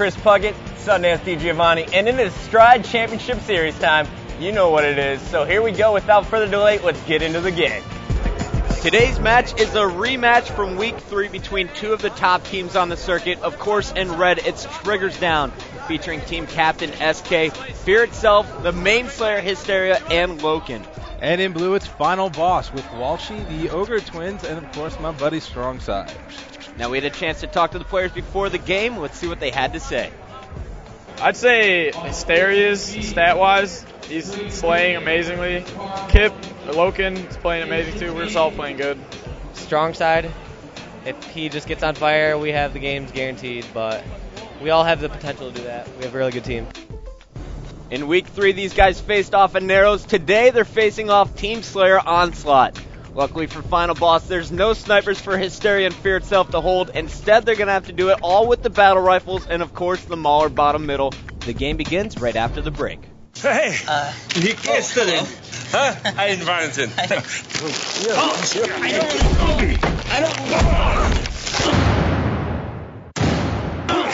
Chris Puckett, Sundance DiGiovanni, and it is Stride Championship Series time. You know what it is. So here we go. Without further delay, let's get into the game. Today's match is a rematch from Week 3 between two of the top teams on the circuit. Of course, in red, it's Triggers Down, featuring team captain SK, FearItSelf, the main slayer Hysteria, and Lowkin. And in blue, it's Final Boss with Walshy, the Ogre twins, and of course my buddy StrongSide. Now we had a chance to talk to the players before the game. Let's see what they had to say. I'd say Hysteria's stat-wise, he's slaying amazingly. Kip, Lowkin is playing amazing too. We're just all playing good. StrongSide, if he just gets on fire, we have the games guaranteed, but we all have the potential to do that. We have a really good team. In Week 3, these guys faced off in Narrows. Today, they're facing off Team Slayer Onslaught. Luckily for Final Boss, there's no snipers for Hysteria and FearItSelf to hold. Instead, they're going to have to do it all with the battle rifles and, of course, the Mauler bottom middle. The game begins right after the break. Hey, wie geht's dir denn? Ein Wahnsinn.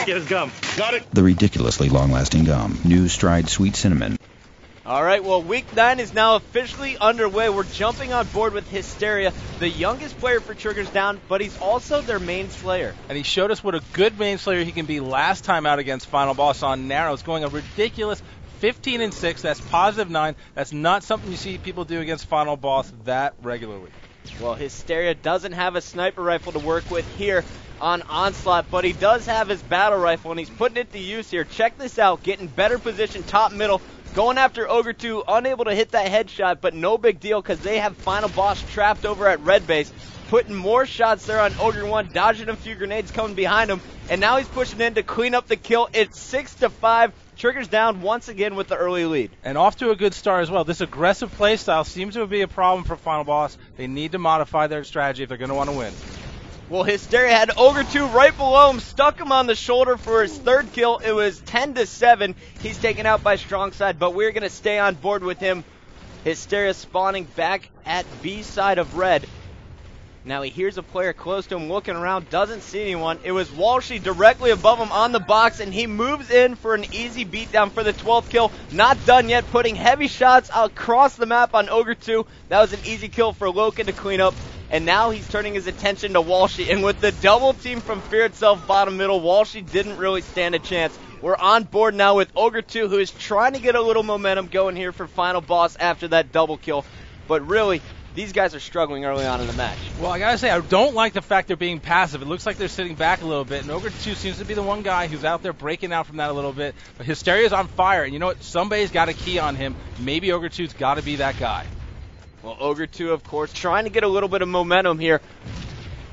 Get his gum. Got it. The ridiculously long-lasting gum. New Stride Sweet Cinnamon. All right, well, Week 9 is now officially underway. We're jumping on board with Hysteria, the youngest player for Triggers Down, but he's also their main slayer. And he showed us what a good main slayer he can be last time out against Final Boss on Narrows, going a ridiculous 15-6. That's positive 9. That's not something you see people do against Final Boss that regularly. Well, Hysteria doesn't have a sniper rifle to work with here on Onslaught, but he does have his battle rifle, and he's putting it to use here. Check this out, getting better position, top middle, going after Ogre 2, unable to hit that headshot, but no big deal because they have Final Boss trapped over at red base, putting more shots there on Ogre 1, dodging a few grenades coming behind him, and now he's pushing in to clean up the kill. It's 6-5. Triggers Down once again with the early lead. And off to a good start as well. This aggressive play style seems to be a problem for Final Boss. They need to modify their strategy if they're going to want to win. Well, Hysteria had Ogre 2 right below him, stuck him on the shoulder for his third kill. It was 10-7. He's taken out by StrongSide, but we're going to stay on board with him. Hysteria spawning back at B side of red. Now he hears a player close to him looking around, doesn't see anyone. It was Walshy directly above him on the box, and he moves in for an easy beatdown for the 12th kill. Not done yet, putting heavy shots across the map on Ogre 2. That was an easy kill for Lowkin to clean up. And now he's turning his attention to Walshy. And with the double team from FearItSelf bottom middle, Walshy didn't really stand a chance. We're on board now with Ogre 2, who is trying to get a little momentum going here for Final Boss after that double kill. But really, these guys are struggling early on in the match. Well, I got to say, I don't like the fact they're being passive. It looks like they're sitting back a little bit. And Ogre 2 seems to be the one guy who's out there breaking out from that a little bit. But Hysteria's on fire. And you know what? Somebody's got a key on him. Maybe Ogre 2's got to be that guy. Well, Ogre 2, of course, trying to get a little bit of momentum here.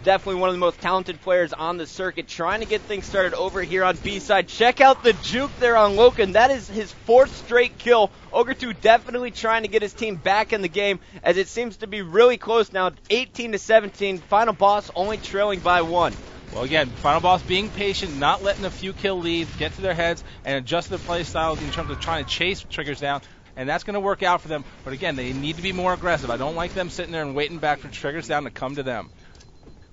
Definitely one of the most talented players on the circuit, trying to get things started over here on B side. Check out the juke there on Lowkin. That is his 4th straight kill. Ogre 2 definitely trying to get his team back in the game, as it seems to be really close now, 18-17. Final Boss only trailing by 1. Well, again, Final Boss being patient, not letting a few kill leads get to their heads, and adjust their play style in terms of trying to chase Triggers Down. And that's going to work out for them. But again, they need to be more aggressive. I don't like them sitting there and waiting back for Triggers Down to come to them.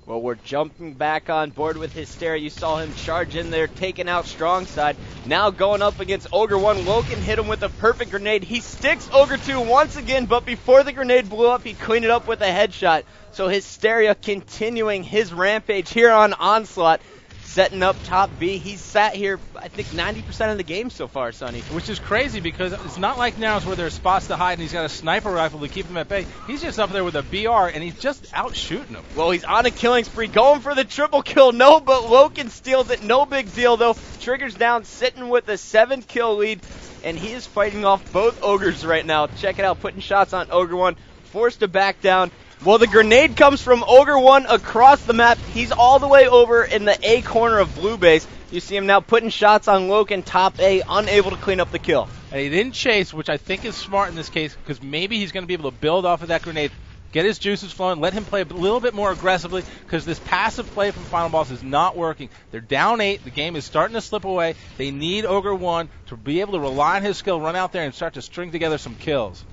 Well, we're jumping back on board with Hysteria. You saw him charge in there, taking out StrongSide. Now going up against Ogre 1. Lowkin hit him with a perfect grenade. He sticks Ogre 2 once again, but before the grenade blew up, he cleaned it up with a headshot. So Hysteria continuing his rampage here on Onslaught. Setting up top B. He's sat here, I think, 90% of the game so far, Sonny. Which is crazy because it's not like Narrows where there's spots to hide and he's got a sniper rifle to keep him at bay. He's just up there with a BR and he's just out shooting him. Well, he's on a killing spree, going for the triple kill. No, but Lowkin steals it. No big deal, though. Triggers Down, sitting with a 7 kill lead, and he is fighting off both Ogres right now. Check it out, putting shots on Ogre 1, forced to back down. Well, the grenade comes from Ogre 1 across the map. He's all the way over in the A corner of blue base. You see him now putting shots on Lowkin, top A, unable to clean up the kill. And he didn't chase, which I think is smart in this case, because maybe he's going to be able to build off of that grenade, get his juices flowing, let him play a little bit more aggressively, because this passive play from Final Boss is not working. They're down 8. The game is starting to slip away. They need Ogre 1 to be able to rely on his skill, run out there and start to string together some kills.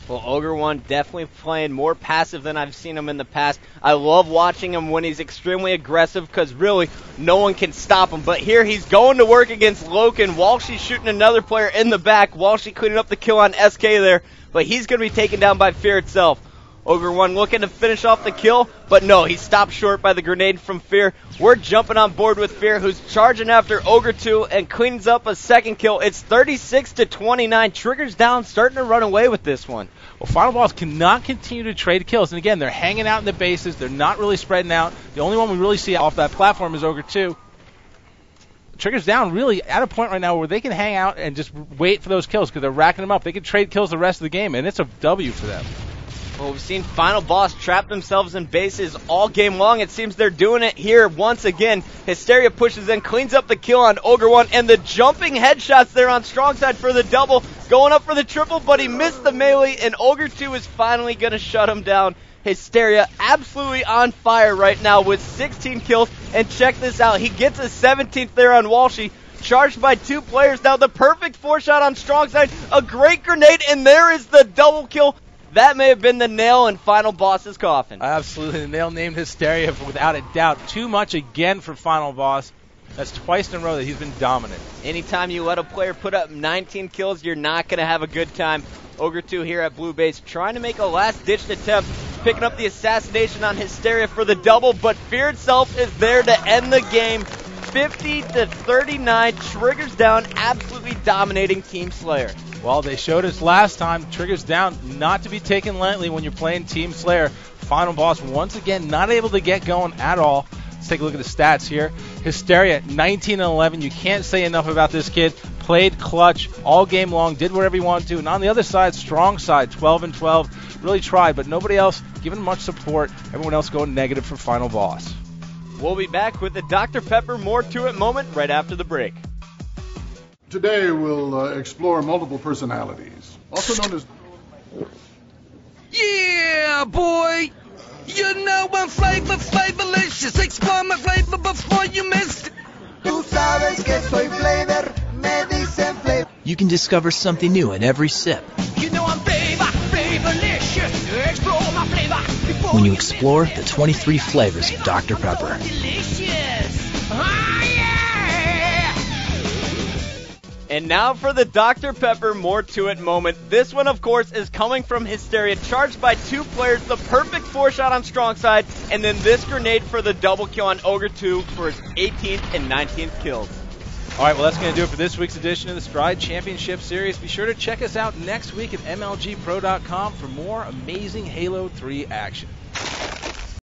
Well, Ogre 1 definitely playing more passive than I've seen him in the past. I love watching him when he's extremely aggressive because really no one can stop him. But here he's going to work against Lowkin. Walshy shooting another player in the back. Walshy cleaning up the kill on SK there, but he's going to be taken down by FearItSelf. Ogre 1 looking to finish off the kill, but no, he's stopped short by the grenade from Fear. We're jumping on board with Fear, who's charging after Ogre 2 and cleans up a second kill. It's 36-29. Triggers down, starting to run away with this one. Well, Final Boss cannot continue to trade kills. And again, they're hanging out in the bases. They're not really spreading out. The only one we really see off that platform is Ogre 2. Triggers down really at a point right now where they can hang out and just wait for those kills because they're racking them up. They can trade kills the rest of the game, and it's a W for them. Well, we've seen Final Boss trap themselves in bases all game long. It seems they're doing it here once again. Hysteria pushes in, cleans up the kill on Ogre 1, and the jumping headshots there on StrongSide for the double. Going up for the triple, but he missed the melee, and Ogre 2 is finally going to shut him down. Hysteria absolutely on fire right now with 16 kills, and check this out. He gets a 17th there on Walshy. Charged by 2 players now. The perfect 4-shot on StrongSide. A great grenade, and there is the double kill. That may have been the nail in Final Boss's coffin. Absolutely. The nail named Hysteria without a doubt. Too much again for Final Boss. That's twice in a row that he's been dominant. Anytime you let a player put up 19 kills, you're not going to have a good time. Ogre 2 here at Blue Base trying to make a last-ditched attempt, picking up the assassination on Hysteria for the double, but FearItSelf is there to end the game. 50-39, Triggers down, absolutely dominating Team Slayer. Well, they showed us last time, Triggers down, not to be taken lightly when you're playing Team Slayer. Final Boss, once again, not able to get going at all. Let's take a look at the stats here. Hysteria, 19-11. You can't say enough about this kid. Played clutch all game long, did whatever he wanted to. And on the other side, StrongSide, 12-12. Really tried, but nobody else giving much support. Everyone else going negative for Final Boss. We'll be back with the Dr. Pepper More To It moment right after the break. Today we'll explore multiple personalities, also known as... Yeah, boy! You know I'm flavorlicious. Explore my flavor before you miss it. Tú sabes que soy flavor, me dicen flavor. You can discover something new in every sip. You know I'm flavorlicious. Explore my flavor. When you explore the 23 flavors of Dr. Pepper. Delicious. Ah, yeah. And now for the Dr. Pepper More To It moment. This one, of course, is coming from Hysteria, charged by 2 players, the perfect 4-shot on StrongSide, and then this grenade for the double kill on Ogre 2 for his 18th and 19th kills. All right, well, that's going to do it for this week's edition of the Stride Championship Series. Be sure to check us out next week at MLGpro.com for more amazing Halo 3 action.